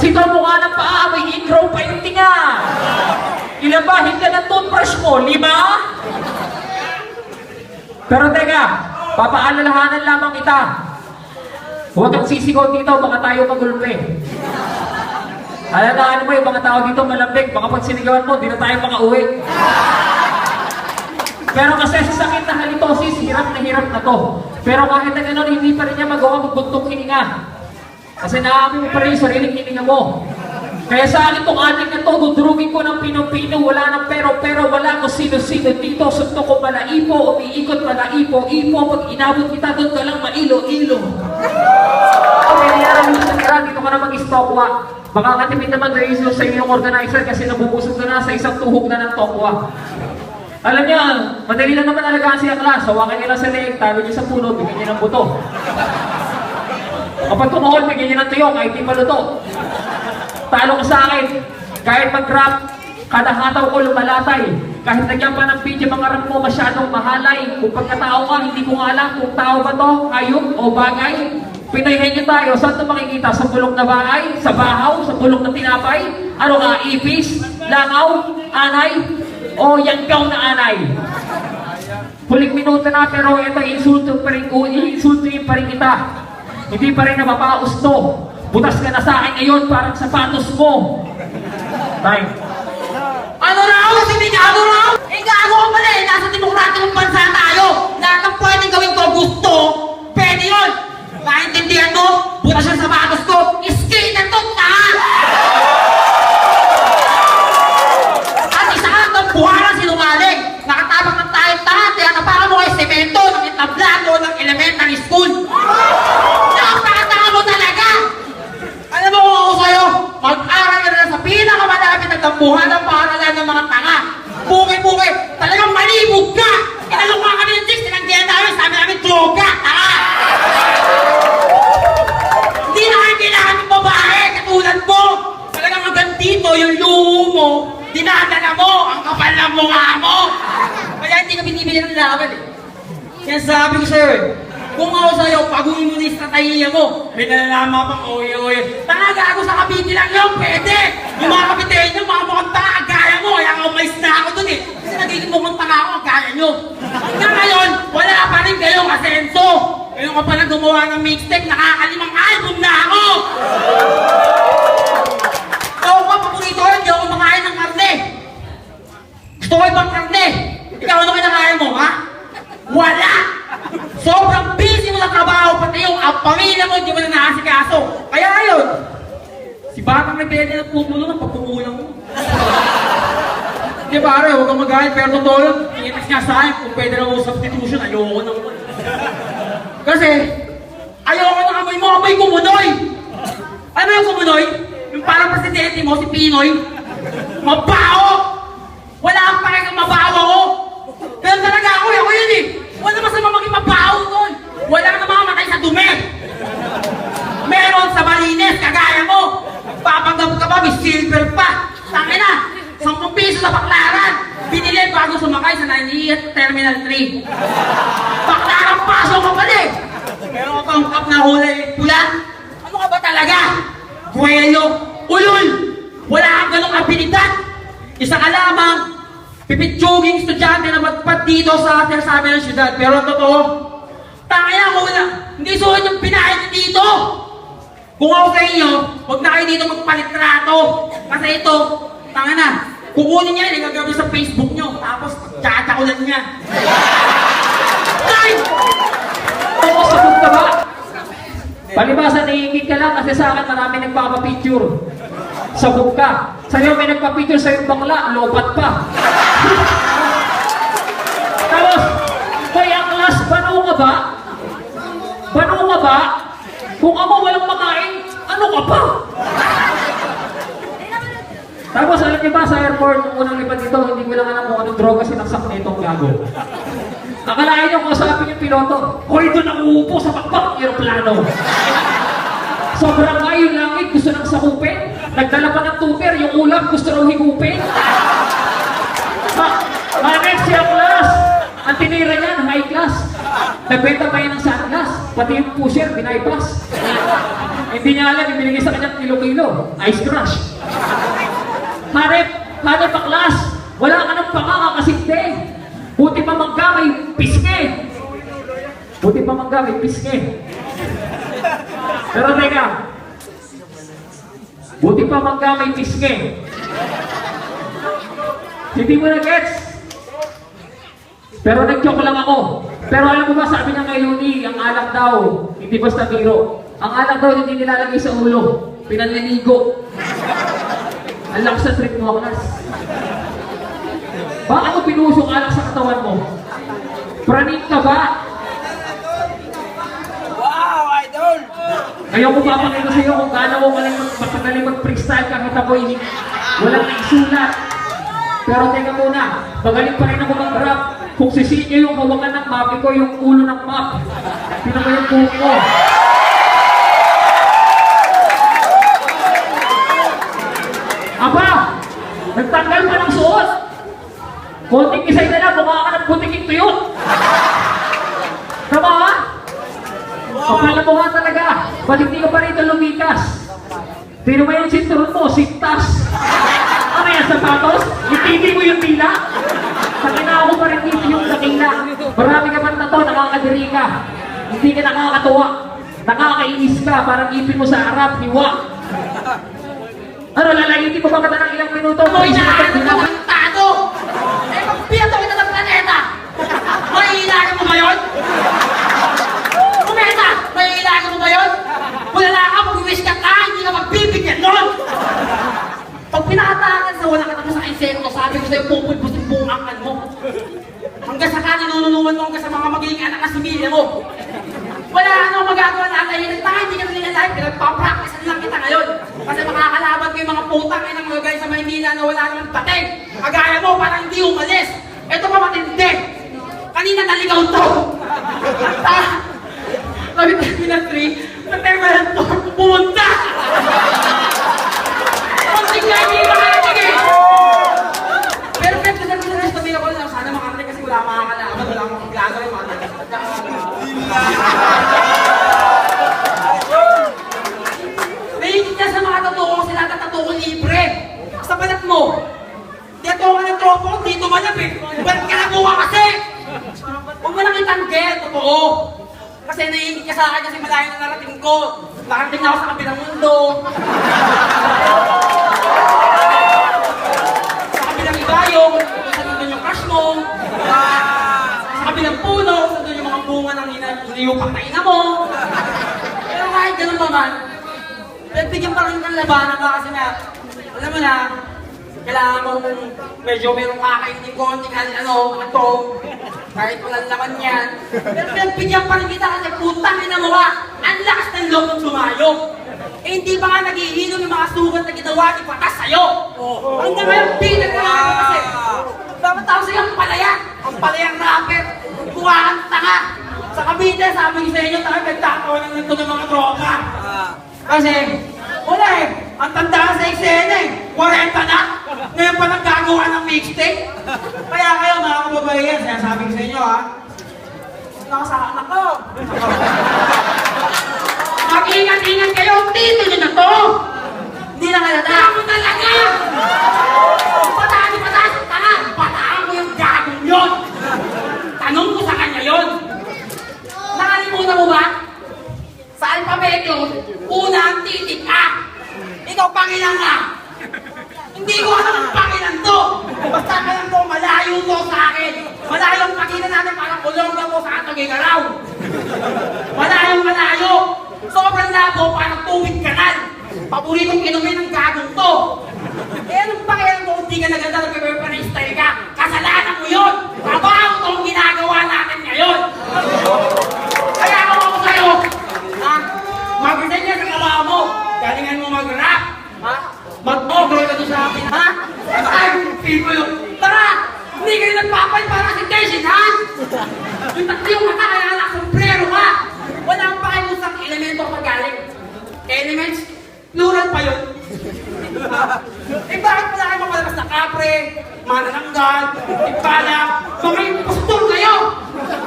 Sisigaw mo nga ng paa, may ingrow pa yung tinga. Ilabahin ka ng toothbrush mo, 5? Pero teka, papaalalahanan lamang kita. Huwag kang sisigaw dito, baka tayo magulpe. Alagaan mo yung mga tao dito malambing, baka pag sinigawan mo, di na tayo makauwi. Pero kasi sa sakit na halitosis, hirap na to. Pero kahit na gano'n, hindi pa rin niya magawa magbuntong hininga. Kasi naaamin mo pa rin yung sariling hininga mo. Kaya sa akin itong ating na to, dudurugin ko ng pinong-pino, wala ng pero wala kung sino-sino dito. Sunto ko malaipo, umiikot malaipo, pag inabot kita doon ka lang mailo-ilo. Okay, dito ka na mag-istokwa. Baka katipid naman reason sa inyong organizer kasi nabubusog ka na sa isang tuhog na ng tokwa. Alam niyo, madali lang naman alagaan siya klas. Hawakan niyo lang sa leeg, talo niyo sa puno, bigyan niyo ng buto. Kapag tumuhol, bigyan niyo ng tuyo, kahit di maluto. Talo ka sa akin, kahit mag-rap, kada hataw ko lumalatay. Kahit nagyan pa ng video, mga rap mo masyadong mahalay. Kung pagkatao ka, hindi ko nga alam kung tao ba to, hayop o bagay. Pinayhin niyo tayo, saan ito makikita? Sa bulok na bahay? Sa bahaw? Sa bulok na tinapay? Ano nga, ipis? Langaw? Anay? O yanggaw na anay? Huling minuto na pero ito, insulto pa rin kita. Hindi pa rin nababaos to. Butas ka na sa akin ngayon, parang sapatos mo. Tay. Ano raw? Hindi ka ano raw? Eh, gago ka pala eh. Nasa demokratikong bansa tayo. Lahat ng pwedeng gawin ko gusto, pwede yun. Naintindihan mo? Butas yung sapatos ko. Skate na to, ta! At isa ka ng buharang sinungaling. Nakatabak ng tayong tahat. Kaya kapaka mo kay semento ng entablado ng elementary school. Nakapakataka mo talaga! Alam mo kung ako sa'yo, mag-aral ka na sa pinakamalapit na tambuhan ng paaralan ng mga tanga. Buki-buki, talagang malibog ka! Kinalok ka kami ng chicks, tinanggihan namin, sabi namin, droga, tanga! Hindi na kayo kailangan ng babae, katulad mo! Talagang hanggang dito, yung luho mo, dinadala mo, ang kapal ng mukha mo! Kaya hindi ka binibigyan ng laban eh. Kaya sabi ko sa'yo eh, kung ako sa'yo, paguhin mo na yung estratehiya mo. May nalalaman pang oye-oye. Talaga ako sa Cavite lang yun, pwede! Yung mga kapitein nyo, mga mukhang tanga, gaya mo. Kaya nga umalis na ako dun eh. Kasi nagiging mukhang tanga ako, gaya nyo. Hanggang ngayon, wala pa rin kayong asenso. Ngayon ka pala gumawa ng mixtape, nakakalimang album na ako! Ako pa, paborito ko, hindi ako makain ng karne. Gusto ko ibang karne. Ikaw ano kinakain mo, ha? Wala! Sobrang busy mo sa trabaho, pati yung pamilya mo, hindi mo na nakasikaso. Kaya yun, si Batang nagpede ng pumulo ng pagpumulang mo. Hindi pare, huwag kang magalit, pero totoo yun, tingin nga sa akin, kung pwede na mo substitution, ayoko na mo. Kasi, ayoko na amoy mo, amoy kumunoy! Ano yung kumunoy? Yung parang presidente mo, si Pinoy, mabaho! Wala kang pakikang mabaho ako! Pero talaga ako yun eh! Wala masama maging mabaho doon! Wala ka na mamamatay sa dumi! Meron sa malinis, kagaya mo! Papanggap ka ba, may silver pa! Tangina! 10 piso sa baklaran! Binili bago sumakay sa 98 Terminal 3! Baklaran paso ka pala eh! Meron ka pang cup na kulay pula? Ano ka ba talaga? Buwelo! Ulol! Wala kang ganong abilidad! Isa ka lamang! Pipitsuging estudyante na magpat dito sa sabi ng syudad. Pero totoo, tangina ko wala. Hindi suot yung pinahid niyo dito. Kung ako sa inyo, huwag na kayo dito magpalitrato. Kasi ito, tangina, kukunin niya yung gagawin sa Facebook niyo. Tapos, tsatsakulan niya. Time! Oo, sagot ka ba? Palibasa, naiingit ka lang kasi sa akin marami nagpapapicture. Sabog ka. Sa'yo may nagpapicture sa'yo bangla, lopat pa. Tapos, kaya ang last, bano ka ba? Bano ka ba? Kung ako walang makain, ano ka pa? Tapos, alam niyo ba sa airport, nung unang lipat dito, hindi ko lang alam kung anong droga sinaksak na itong gago. Akalain niyo kung sabi yung piloto, hoy, doon ang uupo sa pakpak, aeroplano. Sobrang nga yung langit, gusto nang sakupin. Nagdala pa ng tuber, yung ulam, gusto raw higupin. Manit siya class. Ang tinira niya, high class. Nagbenta pa yan ng sunglass. Pati yung pusher, binaypass. Hindi niya alam, ibinigay sa kanya kilo-kilo. Ice crush. Hanep baklas. Wala ka ng pakakakasinte. Buti pa mangga may pisngi. Buti pa mangga may pisngi. Pero teka. Buti pa mangga may pisngi. Hindi mo na gets. Pero nag-joke lang ako. Pero alam mo ba, sabi niya kay Luni, ang alak daw, hindi basta biro. Ang alak daw hindi nilalagay sa ulo. Pinanliligo. Ang lakas sa trip mo, Aklas. Bakit mo pinusong alak sa katawan mo? Praning ka ba? Wow, idol! Ngayon ko papakita sa iyo kung gaano ko matagaling mag-freestyle kahit ako'y walang naisulat. Pero teka muna, magaling pa rin ako mag-rap. Kung sisinyo yung hawakan ng map, ko yung ulo ng map. Tingnan mo yung buhok ko. Aba! Nagtanggal pa ng suot! Konting isay na lang, mukha ka ng puting tuyot! Tama ha? Kapal na mukha talaga! Ba't hindi ka pa rito lumikas? Tino mo yung sinturon mo, sintas! Ano yan, sapatos? Itindi mo yung tila? Sakina ako pa rin dito yung dakila. Marami ka man na to, nakakadiri ka. Hindi ka nakakatuwa. Nakakainis ka, parang ipin mo sa harap, hiwa. Ano, lalayitin mo ba kita ng ilang minuto? Hoy, nakakita ko ng tado! Eh, magpiyato kita ng planeta! Maiilagan mo ba yun? Kumeta! Maiilagan mo ba yun? Wala ka, mag-wish ka ka, hindi ka magbibigyan nun! Pag pinakatakan sa wala ka tapos sa insekto, sabi ko sa'yo, pupulpos yung bungakan mo. Hanggang sa ninununuan mo hanggang sa mga magiging anak na similya mo. Wala nang magagawa na tahimik tayo, hindi ka nalilalay, pinagpapractice lang kita ngayon. Kasi makakalaban ko yung mga putang ay ng mga guys sa Maynila na wala naman pateng. Kagaya mo, parang hindi umalis. Ito pa matindi. Kanina naligaw to. Sabi tayo na 3, nag-terminal to, pumunta. Konting nga hindi makarating. Perfect na sa sabi ako lang, sana makarating kasi wala makakalaban, wala makakalaban, yung mga Nahihigit niya sa mga tatuong sila at tatuong libre. Sa balat mo. Dito ka ng tropo, dito malapit. Ba't ka nakuha kasi? Huwag mo lang itanggel, totoo. Kasi nahihigit ka sa akin kasi malayo na narating ko. Nakarating na ako sa kabilang mundo. Sa kabilang ibayong, sa doon yung crush mo. Sa kabilang puno, sa doon yung mga bunga ng iniyupak na ina mo. Pero kahit ganun naman, bigyan pa rin ng labanan ka kasi na, alam mo na, kailangan mong medyo merong kakainin konting ito, kahit walang laman yan. Pero bigyan pa rin kita kasi putang ina mo ka, ang lakas ng loob ng lumayo. Eh hindi ba nga naghihilom yung mga sugat na ginawa ni Patas sa'yo? Hanggang ngayon, pinag-aaral kasi. Dapat tao sa'yo ang palaya. Ang palayang rapper. Kuha kang tanga. Sa Cavite, sabi ko sa inyo, tayo nagtatawa ng nito ng mga tropa. Kasi, wala eh. Ang tandaan sa eksena eh. 40 na. Ngayon pa naggagawa ng mixtape. Kaya kayo mga kababayan, sinasabi ko sa inyo ha. Huwag sa anak ko. Mag-ingat-ingat kayo. Tito nyo na to. Hindi na halata. Ako talaga. Pataan ang tanga. Pataan mo yung gagong yun. Tanong ko sa kanya yun. Nakalimutan mo ba? Sa alpabetyo, una ang titik A. Ikaw pangilan ka. Hindi ko alam ang pangilan to. Basta ka lang to, malayo to sa akin. Malayo ang pagilan natin parang kulong na mo sa atong igaraw. Malayo. Sobrang labo, parang tubig kanal. Paboritong inumin ng gagong to. Eh anong pangilan mo kung di ka naganda nag-prepare-style ka? Kasalanan mo yun. Trabaho tong ginagawa natin ngayon. Kaya ako sa'yo. Mag-resign ka sa trabaho mo. Galingan mo mag-rap. Mag-over ka doon sa akin, ha? Ay, people yun. Tara! Hindi kayo nagpapay para si Teshin, ha? Yung tatlo yung mata, kaya nakasombrero ka. Wala ang pakiusang elemento ka magaling. Elements? Plural pa yun. Eh bakit wala kayo mapalabas na kapre, manananggal, ipala, mga impostor kayo?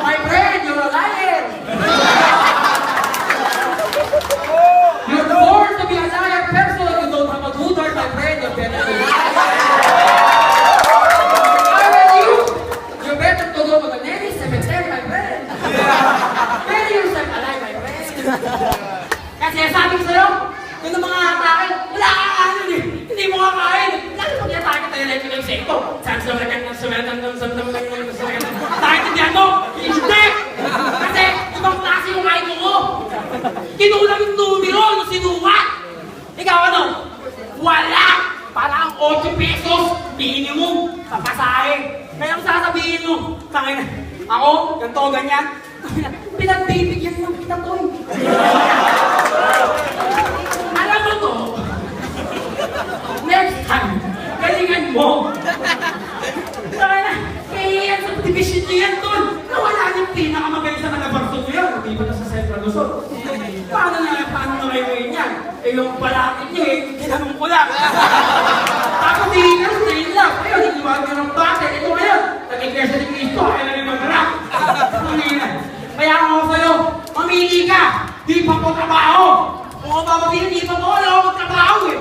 My friend, you're a liar! You're the Naintindihan mo? Hindi! Kasi ibang klase yung idol ko. Kinulang yung numero nung sinukat. Ikaw ano? Wala! Para ang 8 pesos, minimum, sa pasahe. Kaya ang sasabihin mo, tangin na, ako, ganito, ganyan. Pinagbibigyan ng kita to. Alam mo to, next time, galingan mo. Tangin na, kaya sa division niyo yan tol. Nawala yung pinakamagaling sa nagabarso ko yan. Hindi ba na sa Central Luzon? Paano na kayo yan? Eh yung palakit niyo eh, ginanong ko lang. Tapos hindi ka rin yun lang. Ayun, iniwag nyo ng bate. Ito ngayon, nag-ikersa ni Cristo, kaya na rin mag-rap. Kaya ako sa'yo, mamili ka. Di pa po trabaho. Kung ako mamili, di pa po, wala ako magtrabaho eh.